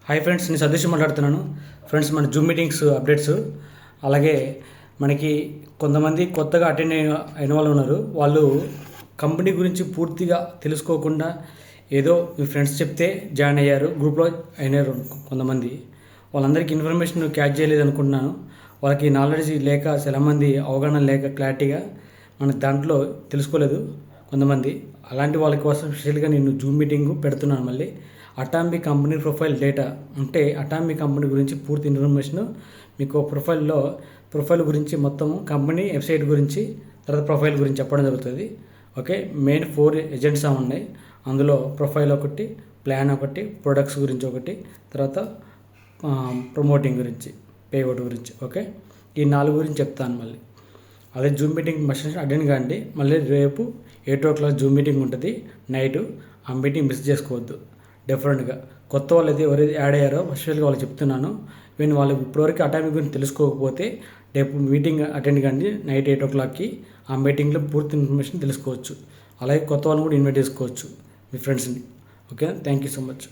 Hi friends, నేను సతీష్ మాట్లాడుతున్నాను. Friends, మన జూమ్ మీటింగ్స్ అప్డేట్స్, అలాగే మనకి కొంతమంది కొత్తగా అటెండ్ అయిన వాళ్ళు ఉన్నారు. వాళ్ళు కంపెనీ గురించి పూర్తిగా తెలుసుకోకుండా ఏదో మీ ఫ్రెండ్స్ చెప్తే జాయిన్ అయ్యారు, గ్రూప్లో అయినారు కొంతమంది. వాళ్ళందరికీ ఇన్ఫర్మేషన్ క్యాచ్ చేయలేదు అనుకుంటున్నాను. వాళ్ళకి నాలెడ్జ్ లేక, చాలామంది అవగాహన లేక, క్లారిటీగా మన దాంట్లో తెలుసుకోలేదు కొంతమంది. అలాంటి వాళ్ళ కోసం స్పెషల్గా నేను జూమ్ మీటింగ్ పెడుతున్నాను. మళ్ళీ అటామిక్ కంపెనీ ప్రొఫైల్ డేటా అంటే అటామిక్ కంపెనీ గురించి పూర్తి ఇన్ఫర్మేషన్ మీకు ప్రొఫైల్ గురించి, మొత్తం కంపెనీ వెబ్సైట్ గురించి, తర్వాత ప్రొఫైల్ గురించి చెప్పడం జరుగుతుంది. ఓకే, మెయిన్ 4 ఎజెంట్స్ ఉన్నాయి. అందులో ప్రొఫైల్ ఒకటి, ప్లాన్ ఒకటి, ప్రొడక్ట్స్ గురించి ఒకటి, తర్వాత ప్రమోటింగ్ గురించి, పేఅవుట్ గురించి. ఓకే, ఈ 4 గురించి చెప్తాను. మళ్ళీ అదే జూమ్ మీటింగ్ మస్ట్ అటెండ్ కాండి. మళ్ళీ రేపు 8 o'clock జూమ్ మీటింగ్ ఉంటుంది నైట్. ఆ మీటింగ్ మిస్ చేసుకోవద్దు. డెఫినెట్గా కొత్త వాళ్ళు అయితే ఎవరైతే యాడ్ అయ్యారో స్పెషల్గా వాళ్ళు చెప్తున్నాను. ఈవెన్ వాళ్ళు ఇప్పటివరకు అటామిక్ గురించి తెలుసుకోకపోతే రేపు మీటింగ్ అటెండ్ కండి నైట్ 8 o'clockకి. ఆ మీటింగ్లో పూర్తి ఇన్ఫర్మేషన్ తెలుసుకోవచ్చు. అలాగే కొత్త వాళ్ళని కూడా ఇన్వైట్ చేసుకోవచ్చు మీ ఫ్రెండ్స్ని. Okay, thank you so much.